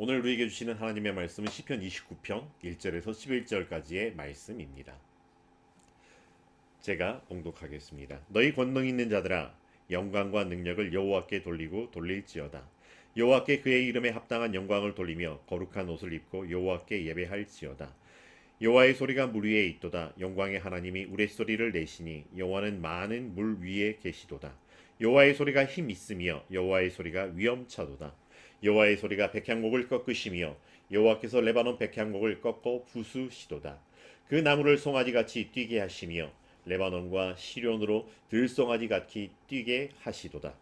오늘 우리에게 주시는 하나님의 말씀은 시편 29편 1절에서 11절까지의 말씀입니다. 제가 봉독하겠습니다. 너희 권능 있는 자들아 영광과 능력을 여호와께 돌리고 돌릴지어다. 여호와께 그의 이름에 합당한 영광을 돌리며 거룩한 옷을 입고 여호와께 예배할지어다. 여호와의 소리가 물 위에 있도다. 영광의 하나님이 우레소리를 내시니 여호와는 많은 물 위에 계시도다. 여호와의 소리가 힘 있으며 여호와의 소리가 위엄차도다. 여호와의 소리가 백향목을 꺾으시며 여호와께서 레바논 백향목을 꺾어 부수시도다. 그 나무를 송아지같이 뛰게 하시며 레바논과 시련으로 들송아지같이 뛰게 하시도다.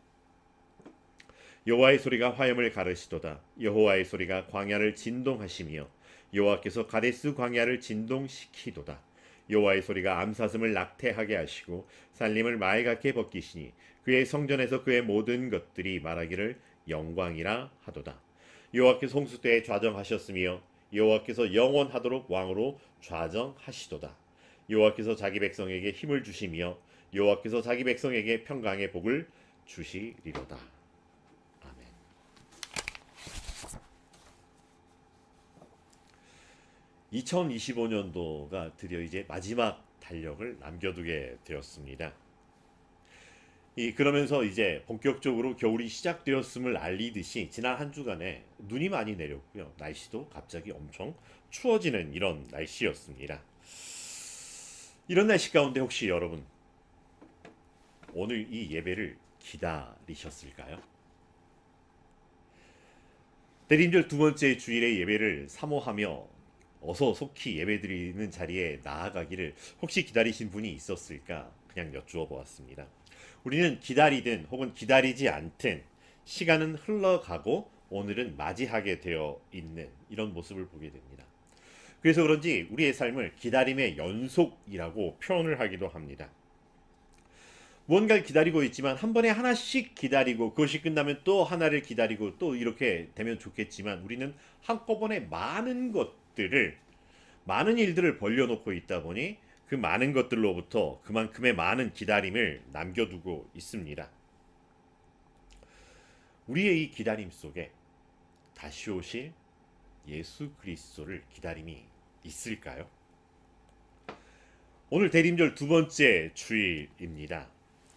여호와의 소리가 화염을 가르시도다. 여호와의 소리가 광야를 진동하시며 여호와께서 가데스 광야를 진동시키도다. 여호와의 소리가 암사슴을 낙태하게 하시고 살림을 말갛게 벗기시니 그의 성전에서 그의 모든 것들이 말하기를 영광이라 하도다. 여호와께서 홍수 때에 좌정하셨으며 여호와께서 영원하도록 왕으로 좌정하시도다. 여호와께서 자기 백성에게 힘을 주시며 여호와께서 자기 백성에게 평강의 복을 주시리로다. 아멘. 2025년도가 드디어 이제 마지막 달력을 남겨두게 되었습니다. 그러면서 이제 본격적으로 겨울이 시작되었음을 알리듯이 지난 한 주간에 눈이 많이 내렸고요. 날씨도 갑자기 엄청 추워지는 이런 날씨였습니다. 이런 날씨 가운데 혹시 여러분 오늘 이 예배를 기다리셨을까요? 대림절 두 번째 주일의 예배를 사모하며 어서 속히 예배드리는 자리에 나아가기를 혹시 기다리신 분이 있었을까 그냥 여쭈어 보았습니다. 우리는 기다리든 혹은 기다리지 않든 시간은 흘러가고 오늘은 맞이하게 되어 있는 이런 모습을 보게 됩니다. 그래서 그런지 우리의 삶을 기다림의 연속이라고 표현을 하기도 합니다. 무언가를 기다리고 있지만 한 번에 하나씩 기다리고 그것이 끝나면 또 하나를 기다리고 또 이렇게 되면 좋겠지만 우리는 한꺼번에 많은 일들을 벌려놓고 있다 보니 그 많은 것들로부터 그만큼의 많은 기다림을 남겨두고 있습니다. 우리의 이 기다림 속에 다시 오실 예수 그리스도를 기다림이 있을까요? 오늘 대림절 두 번째 주일입니다.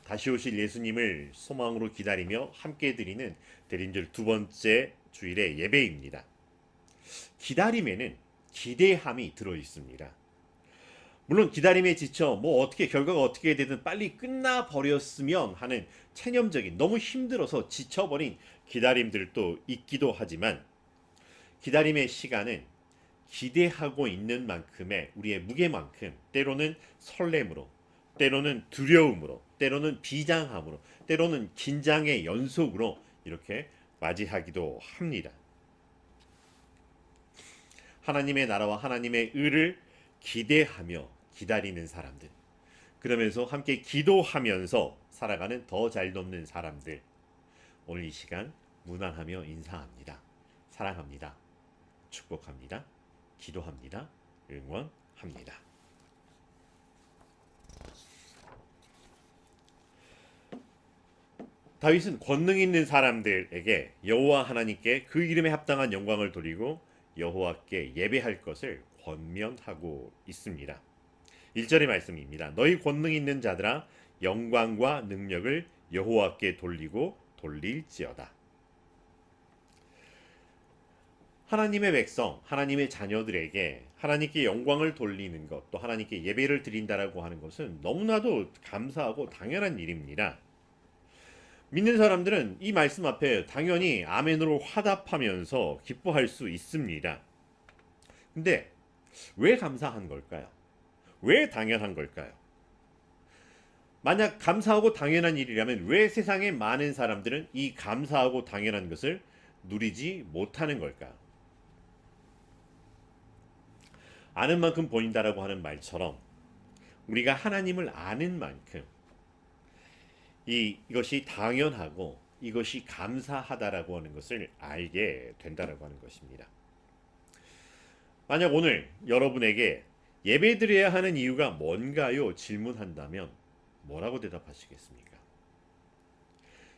다시 오실 예수님을 소망으로 기다리며 함께 드리는 대림절 두 번째 주일의 예배입니다. 기다림에는 기대함이 들어 있습니다. 물론 기다림에 지쳐 어떻게 결과가 어떻게 되든 빨리 끝나 버렸으면 하는 체념적인 너무 힘들어서 지쳐버린 기다림들도 있기도 하지만 기다림의 시간은 기대하고 있는 만큼의 우리의 무게만큼 때로는 설렘으로 때로는 두려움으로 때로는 비장함으로 때로는 긴장의 연속으로 이렇게 맞이하기도 합니다. 하나님의 나라와 하나님의 의를 기대하며 기다리는 사람들, 그러면서 함께 기도하면서 살아가는 더 잘 돕는 사람들, 오늘 이 시간 문안하며 인사합니다. 사랑합니다. 축복합니다. 기도합니다. 응원합니다. 다윗은 권능 있는 사람들에게 여호와 하나님께 그 이름에 합당한 영광을 돌리고 여호와께 예배할 것을 권면하고 있습니다. 1절의 말씀입니다. 너희 권능 있는 자들아 영광과 능력을 여호와께 돌리고 돌릴지어다. 하나님의 백성, 하나님의 자녀들에게 하나님께 영광을 돌리는 것, 또 하나님께 예배를 드린다라고 하는 것은 너무나도 감사하고 당연한 일입니다. 믿는 사람들은 이 말씀 앞에 당연히 아멘으로 화답하면서 기뻐할 수 있습니다. 근데 왜 감사한 걸까요? 왜 당연한 걸까요? 만약 감사하고 당연한 일이라면 왜 세상의 많은 사람들은 이 감사하고 당연한 것을 누리지 못하는 걸까요? 아는 만큼 보인다라고 하는 말처럼 우리가 하나님을 아는 만큼 이것이 당연하고 이것이 감사하다라고 하는 것을 알게 된다라고 하는 것입니다. 만약 오늘 여러분에게 예배드려야 하는 이유가 뭔가요? 질문한다면 뭐라고 대답하시겠습니까?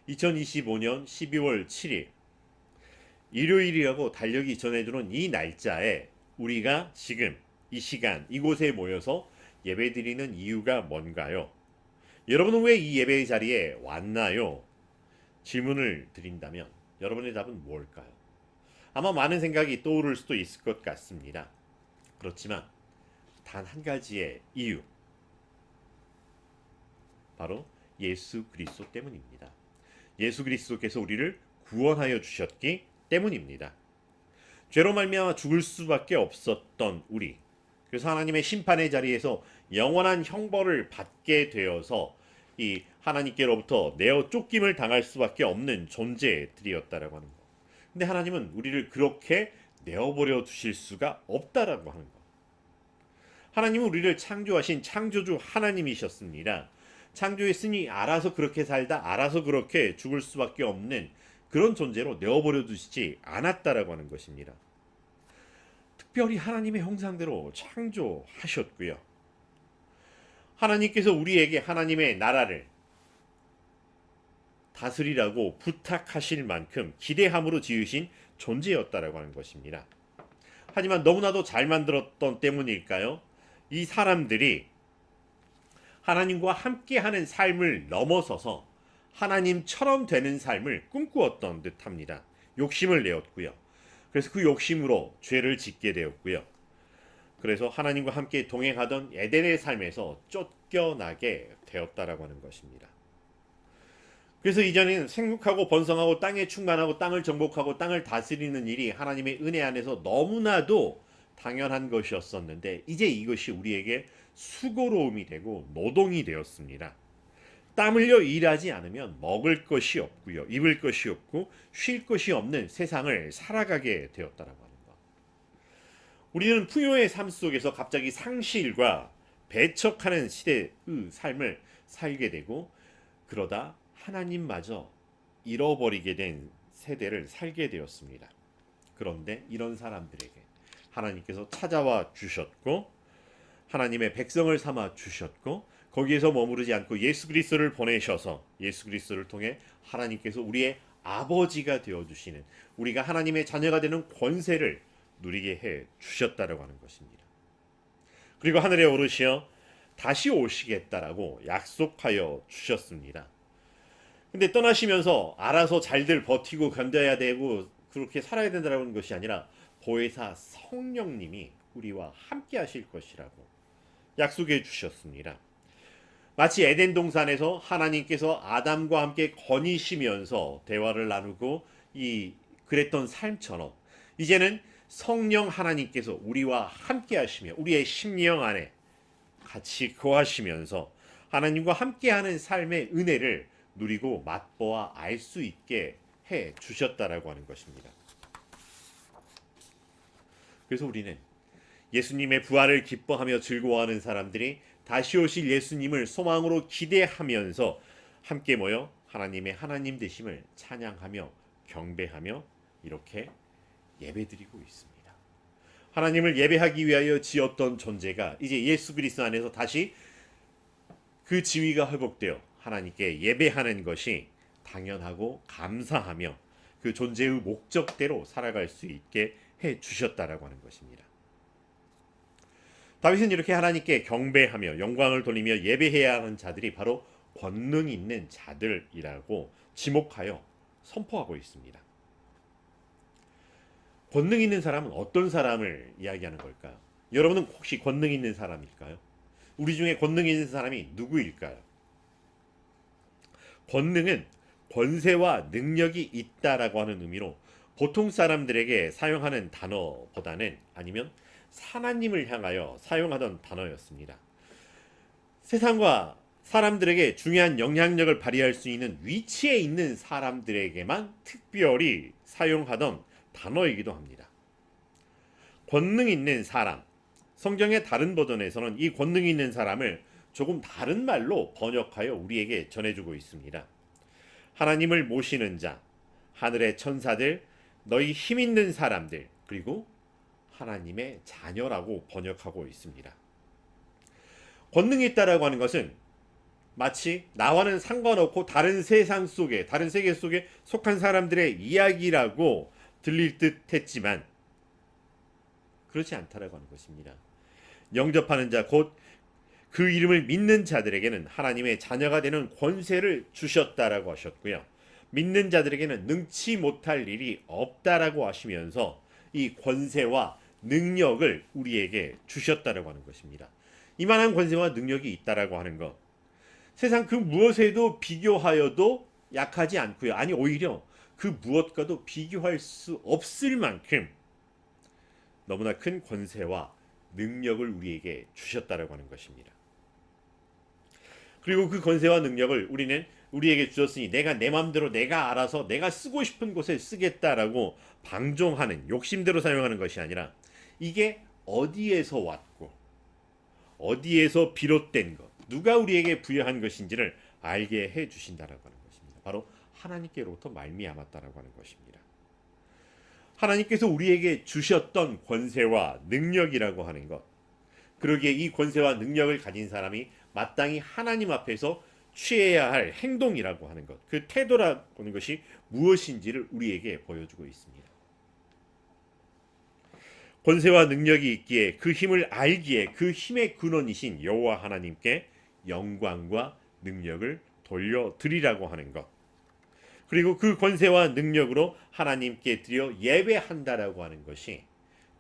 2025년 12월 7일 일요일이라고 달력이 전해주는 이 날짜에 우리가 지금 이 시간 이곳에 모여서 예배드리는 이유가 뭔가요? 여러분은 왜 이 예배의 자리에 왔나요? 질문을 드린다면 여러분의 답은 뭘까요? 아마 많은 생각이 떠오를 수도 있을 것 같습니다. 그렇지만 단 한 가지의 이유, 바로 예수 그리스도 때문입니다. 예수 그리스도께서 우리를 구원하여 주셨기 때문입니다. 죄로 말미암아 죽을 수밖에 없었던 우리, 그래서 하나님의 심판의 자리에서 영원한 형벌을 받게 되어서 이 하나님께로부터 내어 쫓김을 당할 수밖에 없는 존재들이었다라고 하는 것. 근데 하나님은 우리를 그렇게 내어버려 두실 수가 없다라고 하는 것. 하나님은 우리를 창조하신 창조주 하나님이셨습니다. 창조했으니 알아서 그렇게 살다 알아서 그렇게 죽을 수밖에 없는 그런 존재로 내어버려 두시지 않았다라고 하는 것입니다. 특별히 하나님의 형상대로 창조하셨고요. 하나님께서 우리에게 하나님의 나라를 다스리라고 부탁하실 만큼 기대함으로 지으신 존재였다라고 하는 것입니다. 하지만 너무나도 잘 만들었던 때문일까요? 이 사람들이 하나님과 함께하는 삶을 넘어서서 하나님처럼 되는 삶을 꿈꾸었던 듯합니다. 욕심을 내었고요. 그래서 그 욕심으로 죄를 짓게 되었고요. 그래서 하나님과 함께 동행하던 에덴의 삶에서 쫓겨나게 되었다라고 하는 것입니다. 그래서 이전에는 생육하고 번성하고 땅에 충만하고 땅을 정복하고 땅을 다스리는 일이 하나님의 은혜 안에서 너무나도 당연한 것이었었는데, 이제 이것이 우리에게 수고로움이 되고 노동이 되었습니다. 땀 흘려 일하지 않으면 먹을 것이 없고요, 입을 것이 없고 쉴 것이 없는 세상을 살아가게 되었다라고 하는 것. 우리는 풍요의 삶 속에서 갑자기 상실과 배척하는 시대의 삶을 살게 되고, 그러다 하나님마저 잃어버리게 된 세대를 살게 되었습니다. 그런데 이런 사람들에게 하나님께서 찾아와 주셨고, 하나님의 백성을 삼아 주셨고, 거기에서 머무르지 않고 예수 그리스도를 보내셔서 예수 그리스도를 통해 하나님께서 우리의 아버지가 되어주시는, 우리가 하나님의 자녀가 되는 권세를 누리게 해 주셨다라고 하는 것입니다. 그리고 하늘에 오르시어 다시 오시겠다라고 약속하여 주셨습니다. 근데 떠나시면서 알아서 잘들 버티고 견뎌야 되고 그렇게 살아야 된다는 것이 아니라 보혜사 성령님이 우리와 함께 하실 것이라고 약속해 주셨습니다. 마치 에덴 동산에서 하나님께서 아담과 함께 거니시면서 대화를 나누고 그랬던 삶처럼, 이제는 성령 하나님께서 우리와 함께 하시며 우리의 심령 안에 같이 거하시면서 하나님과 함께하는 삶의 은혜를 누리고 맛보아 알 수 있게 해 주셨다라고 하는 것입니다. 그래서 우리는 예수님의 부활을 기뻐하며 즐거워하는 사람들이 다시 오실 예수님을 소망으로 기대하면서 함께 모여 하나님의 하나님 되심을 찬양하며 경배하며 이렇게 예배드리고 있습니다. 하나님을 예배하기 위하여 지었던 존재가 이제 예수 그리스도 안에서 다시 그 지위가 회복되어 하나님께 예배하는 것이 당연하고 감사하며 그 존재의 목적대로 살아갈 수 있게 해 주셨다라고 하는 것입니다. 다윗은 이렇게 하나님께 경배하며 영광을 돌리며 예배해야 하는 자들이 바로 권능 있는 자들이라고 지목하여 선포하고 있습니다. 권능 있는 사람은 어떤 사람을 이야기하는 걸까요? 여러분은 혹시 권능 있는 사람일까요? 우리 중에 권능 있는 사람이 누구일까요? 권능은 권세와 능력이 있다라고 하는 의미로 보통 사람들에게 사용하는 단어보다는, 아니면 하나님을 향하여 사용하던 단어였습니다. 세상과 사람들에게 중요한 영향력을 발휘할 수 있는 위치에 있는 사람들에게만 특별히 사용하던 단어이기도 합니다. 권능 있는 사람, 성경의 다른 버전에서는 이 권능 있는 사람을 조금 다른 말로 번역하여 우리에게 전해주고 있습니다. 하나님을 모시는 자, 하늘의 천사들, 너희 힘 있는 사람들, 그리고 하나님의 자녀라고 번역하고 있습니다. 권능이 있다라고 하는 것은 마치 나와는 상관없고 다른 세상 속에, 다른 세계 속에 속한 사람들의 이야기라고 들릴 듯 했지만 그렇지 않다라고 하는 것입니다. 영접하는 자 곧 그 이름을 믿는 자들에게는 하나님의 자녀가 되는 권세를 주셨다라고 하셨고요. 믿는 자들에게는 능치 못할 일이 없다라고 하시면서 이 권세와 능력을 우리에게 주셨다라고 하는 것입니다. 이만한 권세와 능력이 있다라고 하는 것, 세상 그 무엇에도 비교하여도 약하지 않고요. 아니 오히려 그 무엇과도 비교할 수 없을 만큼 너무나 큰 권세와 능력을 우리에게 주셨다라고 하는 것입니다. 그리고 그 권세와 능력을 우리는 우리에게 주셨으니 내가 내 마음대로 내가 알아서 내가 쓰고 싶은 곳에 쓰겠다라고 방종하는 욕심대로 사용하는 것이 아니라 이게 어디에서 왔고 어디에서 비롯된 것, 누가 우리에게 부여한 것인지를 알게 해 주신다라고 하는 것입니다. 바로 하나님께로부터 말미암았다라고 하는 것입니다. 하나님께서 우리에게 주셨던 권세와 능력이라고 하는 것, 그러기에 이 권세와 능력을 가진 사람이 마땅히 하나님 앞에서 취해야 할 행동이라고 하는 것, 그 태도라고 하는 것이 무엇인지를 우리에게 보여주고 있습니다. 권세와 능력이 있기에 그 힘을 알기에 그 힘의 근원이신 여호와 하나님께 영광과 능력을 돌려드리라고 하는 것, 그리고 그 권세와 능력으로 하나님께 드려 예배한다라고 하는 것이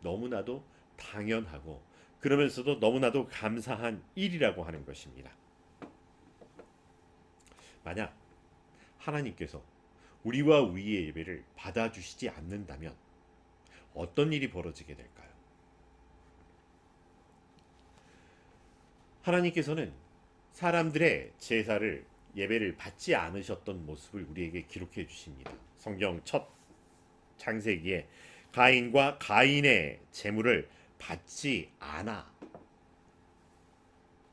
너무나도 당연하고 그러면서도 너무나도 감사한 일이라고 하는 것입니다. 만약 하나님께서 우리와 우리의 예배를 받아주시지 않는다면 어떤 일이 벌어지게 될까요? 하나님께서는 사람들의 제사를 예배를 받지 않으셨던 모습을 우리에게 기록해 주십니다. 성경 첫 창세기에 가인과 가인의 제물을 받지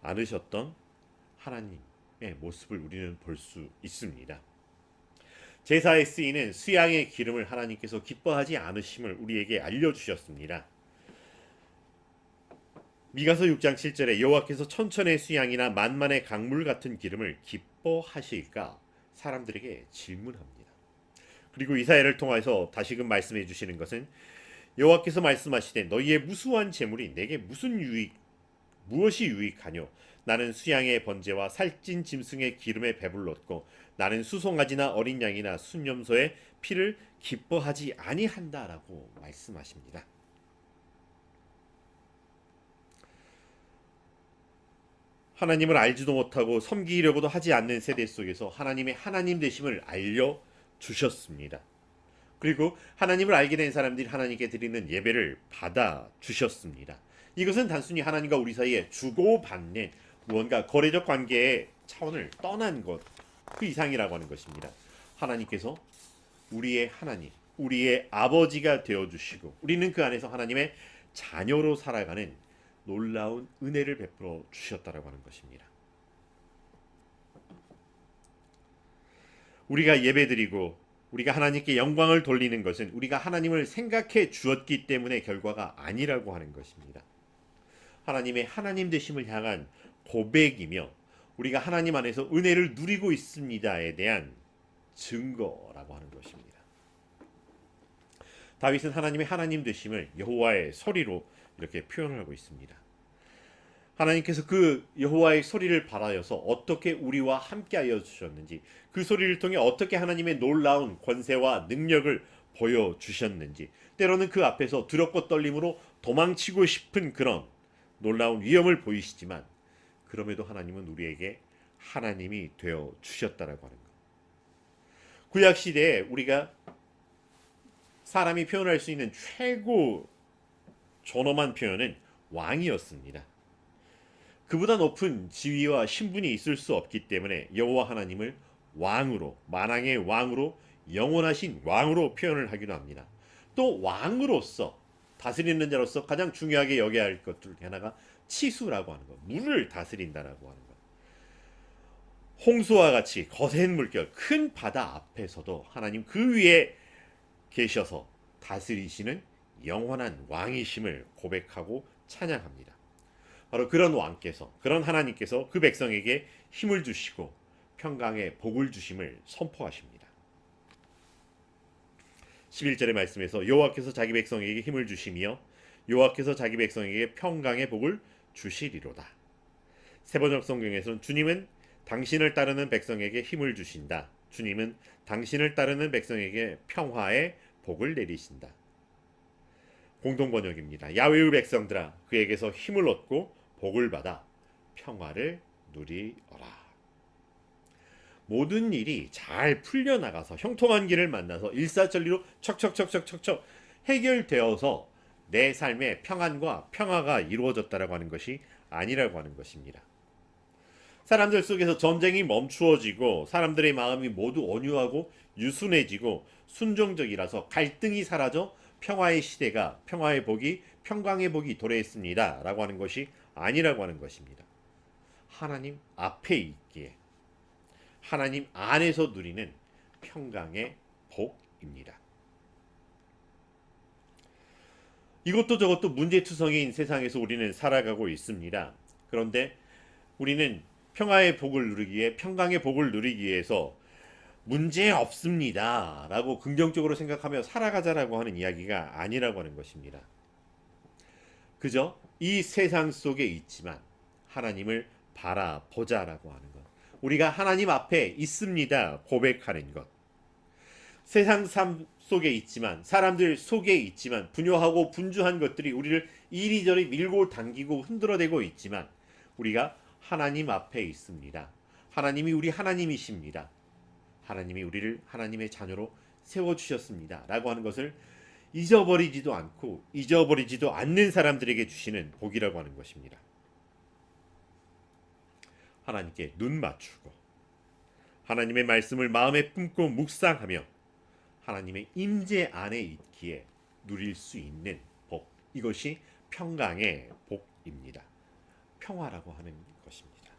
않으셨던 하나님의 모습을 우리는 볼 수 있습니다. 제사에 쓰이는 수양의 기름을 하나님께서 기뻐하지 않으심을 우리에게 알려주셨습니다. 미가서 6장 7절에 여호와께서 천천의 수양이나 만만의 강물 같은 기름을 기뻐하실까 사람들에게 질문합니다. 그리고 이사야를 통해서 다시금 말씀해 주시는 것은 여호와께서 말씀하시되 너희의 무수한 재물이 내게 무엇이 유익하뇨? 나는 수양의 번제와 살찐 짐승의 기름에 배불렀고 나는 수송아지나 어린 양이나 순염소의 피를 기뻐하지 아니한다라고 말씀하십니다. 하나님을 알지도 못하고 섬기려고도 하지 않는 세대 속에서 하나님의 하나님 되심을 알려주셨습니다. 그리고 하나님을 알게 된 사람들이 하나님께 드리는 예배를 받아 주셨습니다. 이것은 단순히 하나님과 우리 사이에 주고받는 무언가 거래적 관계의 차원을 떠난 것, 그 이상이라고 하는 것입니다. 하나님께서 우리의 하나님, 우리의 아버지가 되어주시고 우리는 그 안에서 하나님의 자녀로 살아가는 놀라운 은혜를 베풀어 주셨다라고 하는 것입니다. 우리가 예배드리고 우리가 하나님께 영광을 돌리는 것은 우리가 하나님을 생각해 주었기 때문의 결과가 아니라고 하는 것입니다. 하나님의 하나님 되심을 향한 고백이며 우리가 하나님 안에서 은혜를 누리고 있습니다에 대한 증거라고 하는 것입니다. 다윗은 하나님의 하나님 되심을 여호와의 소리로 이렇게 표현을 하고 있습니다. 하나님께서 그 여호와의 소리를 바라여서 어떻게 우리와 함께하여 주셨는지, 그 소리를 통해 어떻게 하나님의 놀라운 권세와 능력을 보여주셨는지, 때로는 그 앞에서 두렵고 떨림으로 도망치고 싶은 그런 놀라운 위험을 보이시지만 그럼에도 하나님은 우리에게 하나님이 되어 주셨다라고 하는 것. 구약 시대에 우리가 사람이 표현할 수 있는 최고 존엄한 표현은 왕이었습니다. 그보다 높은 지위와 신분이 있을 수 없기 때문에 여호와 하나님을 왕으로, 만왕의 왕으로, 영원하신 왕으로 표현을 하기도 합니다. 또 왕으로서, 다스리는 자로서 가장 중요하게 여겨야 할 것 중 하나가 치수라고 하는 것, 물을 다스린다라고 하는 것. 홍수와 같이 거센 물결, 큰 바다 앞에서도 하나님 그 위에 계셔서 다스리시는 영원한 왕이심을 고백하고 찬양합니다. 바로 그런 왕께서, 그런 하나님께서 그 백성에게 힘을 주시고 평강의 복을 주심을 선포하십니다. 11절의 말씀에서 여호와께서 자기 백성에게 힘을 주시며 여호와께서 자기 백성에게 평강의 복을 주시리로다. 세번역 성경에서는 주님은 당신을 따르는 백성에게 힘을 주신다. 주님은 당신을 따르는 백성에게 평화의 복을 내리신다. 공동번역입니다. 야훼의 백성들아 그에게서 힘을 얻고 복을 받아 평화를 누리어라. 모든 일이 잘 풀려나가서 형통한 길을 만나서 일사천리로 척척척척척척 해결되어서 내 삶의 평안과 평화가 이루어졌다라고 하는 것이 아니라고 하는 것입니다. 사람들 속에서 전쟁이 멈추어지고 사람들의 마음이 모두 온유하고 유순해지고 순종적이라서 갈등이 사라져 평화의 시대가 평화의 복이 평강의 복이 도래했습니다 라고 하는 것이 아니라고 하는 것입니다. 하나님 앞에 있기에 하나님 안에서 누리는 평강의 복입니다. 이것도 저것도 문제투성이인 세상에서 우리는 살아가고 있습니다. 그런데 우리는 평화의 복을 누리기 위해 평강의 복을 누리기 위해서 문제 없습니다 라고 긍정적으로 생각하며 살아가자라고 하는 이야기가 아니라고 하는 것입니다. 그저 이 세상 속에 있지만 하나님을 바라보자라고 하는 것, 우리가 하나님 앞에 있습니다 고백하는 것, 세상 삶 속에 있지만 사람들 속에 있지만 분요하고 분주한 것들이 우리를 이리저리 밀고 당기고 흔들어대고 있지만 우리가 하나님 앞에 있습니다. 하나님이 우리 하나님이십니다. 하나님이 우리를 하나님의 자녀로 세워주셨습니다 라고 하는 것을 잊어버리지도 않고 잊어버리지도 않는 사람들에게 주시는 복이라고 하는 것입니다. 하나님께 눈 맞추고 하나님의 말씀을 마음에 품고 묵상하며 하나님의 임재 안에 있기에 누릴 수 있는 복, 이것이 평강의 복입니다. 평화라고 하는 것입니다.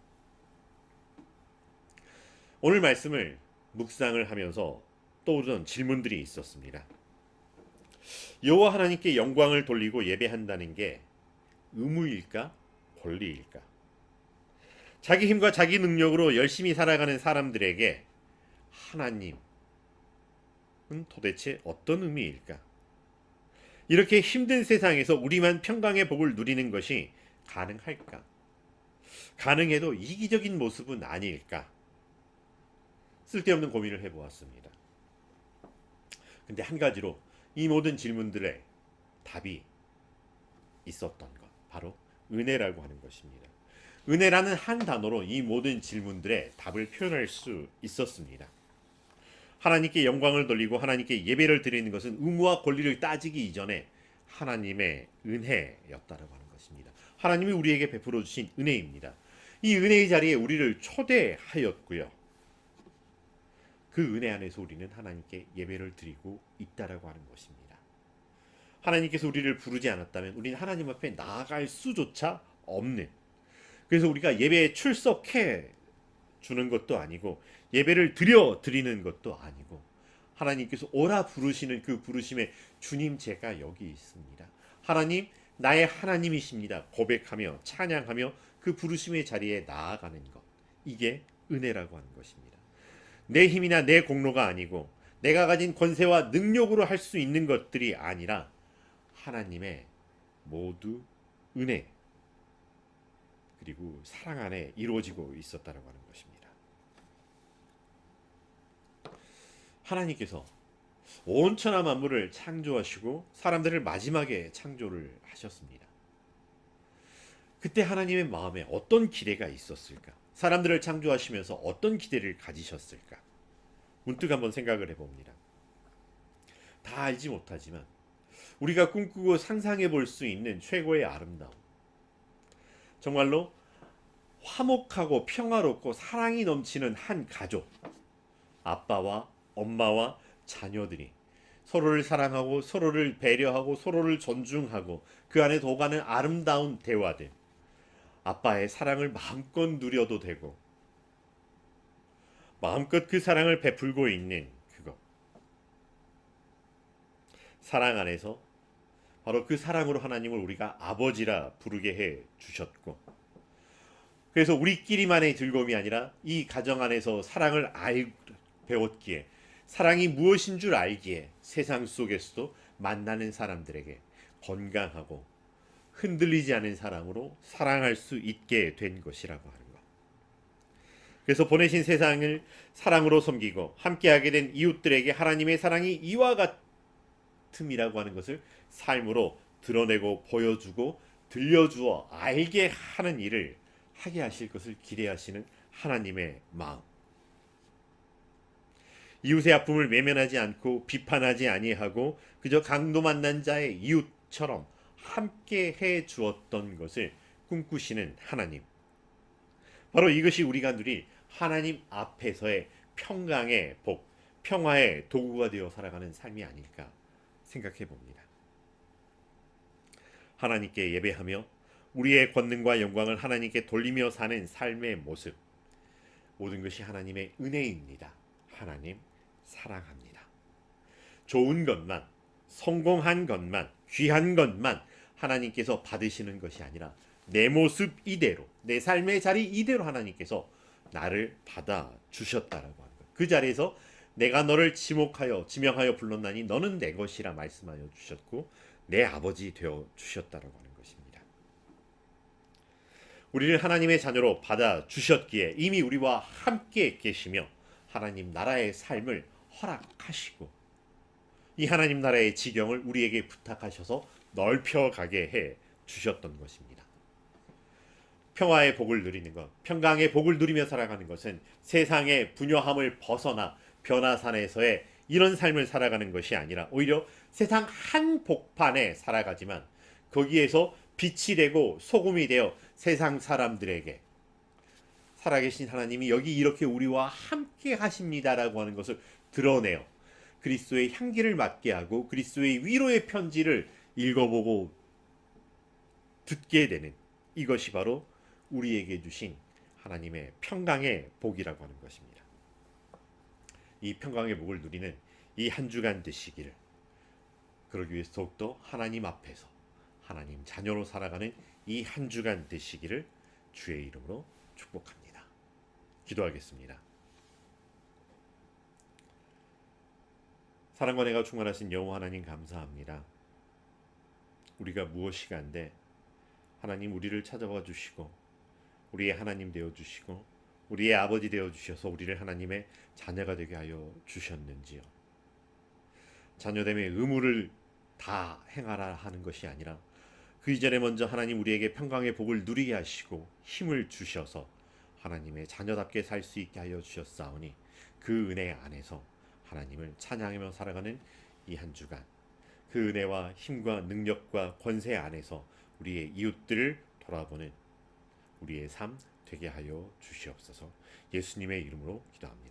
오늘 말씀을 묵상을 하면서 떠오르는 질문들이 있었습니다. 여호와 하나님께 영광을 돌리고 예배한다는 게 의무일까? 권리일까? 자기 힘과 자기 능력으로 열심히 살아가는 사람들에게 하나님은 도대체 어떤 의미일까? 이렇게 힘든 세상에서 우리만 평강의 복을 누리는 것이 가능할까? 가능해도 이기적인 모습은 아닐까? 쓸데없는 고민을 해보았습니다. 근데 한 가지로 이 모든 질문들의 답이 있었던 것, 바로 은혜라고 하는 것입니다. 은혜라는 한 단어로 이 모든 질문들의 답을 표현할 수 있었습니다. 하나님께 영광을 돌리고 하나님께 예배를 드리는 것은 의무와 권리를 따지기 이전에 하나님의 은혜였다라고 하는 것입니다. 하나님이 우리에게 베풀어 주신 은혜입니다. 이 은혜의 자리에 우리를 초대하였고요. 그 은혜 안에서 우리는 하나님께 예배를 드리고 있다라고 하는 것입니다. 하나님께서 우리를 부르지 않았다면 우리는 하나님 앞에 나아갈 수조차 없는, 그래서 우리가 예배에 출석해 주는 것도 아니고 예배를 드리는 것도 아니고 하나님께서 오라 부르시는 그 부르심에 주님 제가 여기 있습니다. 하나님 나의 하나님이십니다. 고백하며 찬양하며 그 부르심의 자리에 나아가는 것, 이게 은혜라고 하는 것입니다. 내 힘이나 내 공로가 아니고 내가 가진 권세와 능력으로 할 수 있는 것들이 아니라 하나님의 모두 은혜 그리고 사랑 안에 이루어지고 있었다라고 하는 것입니다. 하나님께서 온 천하 만물을 창조하시고 사람들을 마지막에 창조를 하셨습니다. 그때 하나님의 마음에 어떤 기대가 있었을까? 사람들을 창조하시면서 어떤 기대를 가지셨을까? 문득 한번 생각을 해봅니다. 다 알지 못하지만 우리가 꿈꾸고 상상해 볼 수 있는 최고의 아름다움, 정말로 화목하고 평화롭고 사랑이 넘치는 한 가족, 아빠와 엄마와 자녀들이 서로를 사랑하고 서로를 배려하고 서로를 존중하고 그 안에 도가는 아름다운 대화들, 아빠의 사랑을 마음껏 누려도 되고 마음껏 그 사랑을 베풀고 있는 그것, 사랑 안에서 바로 그 사랑으로 하나님을 우리가 아버지라 부르게 해 주셨고, 그래서 우리끼리만의 즐거움이 아니라 이 가정 안에서 사랑을 배웠기에 사랑이 무엇인 줄 알기에 세상 속에서도 만나는 사람들에게 건강하고 흔들리지 않은 사랑으로 사랑할 수 있게 된 것이라고 하는 것. 그래서 보내신 세상을 사랑으로 섬기고 함께하게 된 이웃들에게 하나님의 사랑이 이와 같음이라고 하는 것을 삶으로 드러내고 보여주고 들려주어 알게 하는 일을 하게 하실 것을 기대하시는 하나님의 마음. 이웃의 아픔을 외면하지 않고 비판하지 아니하고 그저 강도 만난 자의 이웃처럼 함께 해 주었던 것을 꿈꾸시는 하나님. 바로 이것이 우리가 누릴 하나님 앞에서의 평강의 복, 평화의 도구가 되어 살아가는 삶이 아닐까 생각해 봅니다. 하나님께 예배하며 우리의 권능과 영광을 하나님께 돌리며 사는 삶의 모습, 모든 것이 하나님의 은혜입니다. 하나님 사랑합니다. 좋은 것만, 성공한 것만, 귀한 것만 하나님께서 받으시는 것이 아니라 내 모습 이대로, 내 삶의 자리 이대로 하나님께서 나를 받아 주셨다라고 하는 것. 그 자리에서 내가 너를 지명하여 불렀나니 너는 내 것이라 말씀하여 주셨고 내 아버지 되어 주셨다라고 하는 것입니다. 우리를 하나님의 자녀로 받아 주셨기에 이미 우리와 함께 계시며 하나님 나라의 삶을 허락하시고 이 하나님 나라의 지경을 우리에게 부탁하셔서 넓혀가게 해 주셨던 것입니다. 평화의 복을 누리는 것, 평강의 복을 누리며 살아가는 것은 세상의 분요함을 벗어나 변화산에서의 이런 삶을 살아가는 것이 아니라 오히려 세상 한복판에 살아가지만 거기에서 빛이 되고 소금이 되어 세상 사람들에게 살아계신 하나님이 여기 이렇게 우리와 함께 하십니다라고 하는 것을 드러내어 그리스도의 향기를 맡게 하고 그리스도의 위로의 편지를 읽어보고 듣게 되는 이것이 바로 우리에게 주신 하나님의 평강의 복이라고 하는 것입니다. 이 평강의 복을 누리는 이 한 주간 되시기를, 그러기 위해서 더욱더 하나님 앞에서 하나님 자녀로 살아가는 이 한 주간 되시기를 주의 이름으로 축복합니다. 기도하겠습니다. 사랑과 은혜가 충만하신 여호와 하나님 감사합니다. 우리가 무엇이가 한데 하나님 우리를 찾아와 주시고 우리의 하나님 되어 주시고 우리의 아버지 되어 주셔서 우리를 하나님의 자녀가 되게 하여 주셨는지요. 자녀됨의 의무를 다 행하라 하는 것이 아니라 그 이전에 먼저 하나님 우리에게 평강의 복을 누리게 하시고 힘을 주셔서 하나님의 자녀답게 살 수 있게 하여 주셨사오니 그 은혜 안에서 하나님을 찬양하며 살아가는 이 한 주간 그 은혜와 힘과 능력과 권세 안에서 우리의 이웃들을 돌아보는 우리의 삶 되게 하여 주시옵소서. 예수님의 이름으로 기도합니다.